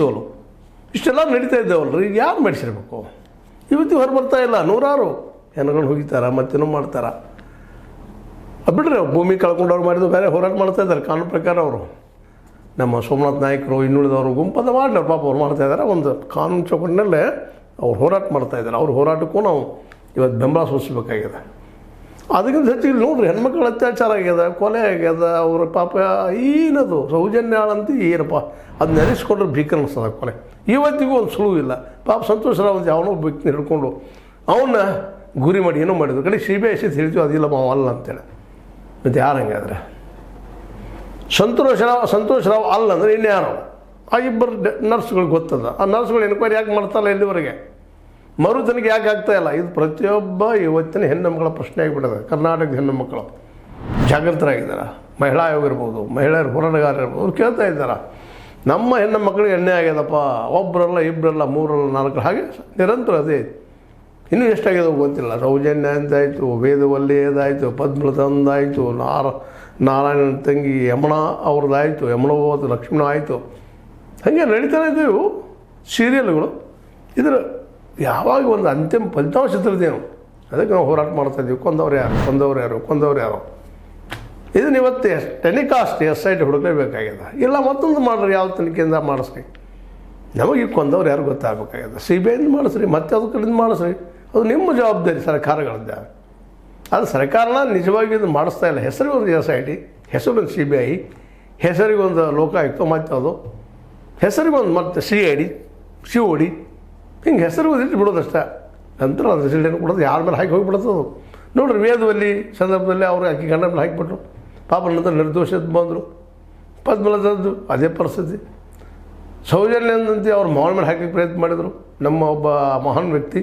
ಸೋಲು ಇಷ್ಟೆಲ್ಲ ನಡೀತಾ ಇದ್ದಾವಲ್ರಿ, ಈಗ ಯಾರು ಮಾಡಿಸಿರ್ಬೇಕು? ಇವತ್ತಿಗೆ ಹೊರ ಬರ್ತಾ ಇಲ್ಲ. ನೂರಾರು ಹೆಣ್ಗಳು ಹೋಗಿತಾರ, ಮತ್ತೇನೋ ಮಾಡ್ತಾರ. ಬಿಡ್ರಿ, ಭೂಮಿ ಕಳ್ಕೊಂಡವ್ರು ಮಾಡಿದ್ರು ಬೇರೆ ಹೋರಾಟ ಮಾಡ್ತಾ ಇದ್ದಾರೆ ಕಾನೂನು ಪ್ರಕಾರ. ಅವರು ನಮ್ಮ ಸೋಮನಾಥ್ ನಾಯಕರು ಇನ್ನುಳಿದವರು ಗುಂಪದ ಮಾಡಲಿ, ಪಾಪ ಅವ್ರು ಮಾಡ್ತಾ ಇದ್ದಾರೆ. ಒಂದು ಕಾನೂನು ಚೌಕಟ್ಟಿನಲ್ಲೇ ಅವ್ರು ಹೋರಾಟ ಮಾಡ್ತಾಯಿದ್ದಾರೆ. ಅವ್ರ ಹೋರಾಟಕ್ಕೂ ನಾವು ಇವತ್ತು ಬೆಂಬಲ ಸೂಚಿಸಬೇಕಾಗಿದೆ. ಅದಕ್ಕಿಂತ ಹೆಚ್ಚಿಗೆ ನೋಡ್ರಿ, ಹೆಣ್ಮಕ್ಳ ಅತ್ಯಾಚಾರ ಆಗ್ಯದ, ಕೊಲೆ ಆಗ್ಯದ. ಅವ್ರ ಪಾಪ ಏನದು ಸೌಜನ್ಯಾಳಂತ ಏನಪ್ಪ ಅದು ನೆನೆಸ್ಕೊಂಡ್ರೆ ಭೀಕರ ಅನಿಸ್ತದ ಕೊಲೆ. ಇವತ್ತಿಗೂ ಒಂದು ಸುಳುವು ಇಲ್ಲ. ಪಾಪ ಸಂತೋಷ್ ರಾವ್ ಅಂತ ಅವನೋ ವ್ಯಕ್ತಿನ ಹಿಡ್ಕೊಂಡು ಅವನ್ನ ಗುರಿ ಮಾಡಿ ಏನೋ ಮಾಡಿದ್ರು. ಕಡೆ CBI ತಿಳಿತು ಅದಿಲ್ಲ ಅಲ್ಲ ಅಂತೇಳಿ. ಮತ್ತು ಯಾರು ಹಂಗಾದ್ರೆ ಸಂತೋಷ್ ರಾವ್ ಅಲ್ಲ ಅಂದರೆ ಇನ್ಯಾರು? ಆ ಇಬ್ಬರು ನರ್ಸ್ಗಳಿಗೆ ಗೊತ್ತದ. ಆ ನರ್ಸ್ಗಳು ಎನ್ಕ್ವೈರಿ ಯಾಕೆ ಮಾಡ್ತಾರಲ್ಲ ಇಲ್ಲಿವರೆಗೆ? ಮರು ತನಿಖೆ ಯಾಕೆ ಆಗ್ತಾಯಿಲ್ಲ? ಇದು ಪ್ರತಿಯೊಬ್ಬ ಇವತ್ತಿನ ಹೆಣ್ಣು ಮಕ್ಕಳ ಪ್ರಶ್ನೆ ಆಗಿಬಿಟ್ಟಿದೆ. ಕರ್ನಾಟಕದ ಹೆಣ್ಣು ಮಕ್ಕಳು ಜಾಗೃತರಾಗಿದ್ದಾರೆ. ಮಹಿಳಾ ಆಯೋಗ ಇರ್ಬೋದು, ಮಹಿಳೆಯರು ಹೋರಾಟಗಾರ ಇರ್ಬೋದು, ಅವ್ರು ಕೇಳ್ತಾ ಇದ್ದಾರೆ, ನಮ್ಮ ಹೆಣ್ಣು ಮಕ್ಕಳಿಗೆ ಎಣ್ಣೆ ಆಗ್ಯದಪ್ಪ, ಒಬ್ಬರಲ್ಲ ಇಬ್ಬರಲ್ಲ ಮೂರಲ್ಲ ನಾಲ್ಕರ, ಹಾಗೆ ನಿರಂತರ ಅದೇ. ಇನ್ನೂ ಎಷ್ಟಾಗ್ಯದ ಗೊತ್ತಿಲ್ಲ. ಸೌಜನ್ಯ ಅಂತಾಯಿತು, ವೇದವಲ್ಲಿಯದಾಯಿತು, ಪದ್ಮಲತಂದಾಯಿತು, ನಾರಾಯಣನ ತಂಗಿ ಯಮುನಾ ಅವ್ರದ್ದಾಯಿತು, ಯಮುನೋದು ಲಕ್ಷ್ಮಣ ಆಯಿತು. ಹಾಗೆ ನಡೀತಾನೆ ಇದ್ದೀವಿ ಸೀರಿಯಲ್ಗಳು. ಇದರ ಯಾವಾಗ ಒಂದು ಅಂತಿಮ ಫಲಿತಾಂಶ ತಿಳಿದೇನು? ಅದಕ್ಕೆ ನಾವು ಹೋರಾಟ ಮಾಡ್ತಾಯಿದ್ದೀವಿ. ಕೊಂದವ್ರು ಯಾರು ಇದನ್ನು ಇವತ್ತು ಟೆಲಿಕಾಸ್ಟ್ SIT ಹುಡುಕಲೇಬೇಕಾಗ್ಯದ. ಇಲ್ಲ ಮತ್ತೊಂದು ಮಾಡಿರಿ, ಯಾವ ತನಿಖೆಯಿಂದ ಮಾಡಿಸ್ರಿ. ನಮಗೆ ಈ ಕೊಂದವ್ರು ಯಾರು ಗೊತ್ತಾಗಬೇಕಾಗ್ಯದ. CBI ಮಾಡಿಸ್ರಿ, ಮತ್ತೆ ಅದು ಕಡೆಯಿಂದ ಮಾಡಿಸ್ರಿ. ಅದು ನಿಮ್ಮ ಜವಾಬ್ದಾರಿ ಸರ್ಕಾರಗಳಿಂದ. ಅದು ಸರ್ಕಾರನ ನಿಜವಾಗಿ ಇದು ಮಾಡಿಸ್ತಾ ಇಲ್ಲ. ಹೆಸರಿಗೊಂದು SIT, ಹೆಸರಿಗೊಂದು CBI, ಹೆಸರಿಗೊಂದು ಲೋಕಾಯುಕ್ತ, ಮತ್ತು ಅದು ಹೆಸರಿಗೊಂದು ಮತ್ತು CID, COD, ಹಿಂಗೆ ಹೆಸರು ಇಟ್ಟು ಬಿಡೋದಷ್ಟೇ. ನಂತರ ಅದು ರಿಸಲ್ಟ್ ಏನು ಕೊಡೋದು ಯಾರ ಮೇಲೆ ಹಾಕಿ ಹೋಗಿಬಿಡ್ತದು. ನೋಡಿರಿ, ವೇದವಲ್ಲಿ ಸಂದರ್ಭದಲ್ಲಿ ಅವರು ಹಾಕಿ ಗಂಡ ಮೇಲೆ ಹಾಕಿಬಿಟ್ರು. ಪಾಪ ನಂತರ ನಿರ್ದೋಷದ ಬಂದರು. ಪದ್ಮಲತದ್ದು ಅದೇ ಪರಿಸ್ಥಿತಿ. ಸೌಜನ್ಯಂದಂತೆ ಅವ್ರು ಮಾವನ ಮೇಲೆ ಹಾಕಿ ಪ್ರಯತ್ನ ಮಾಡಿದರು. ನಮ್ಮ ಒಬ್ಬ ಮಹಾನ್ ವ್ಯಕ್ತಿ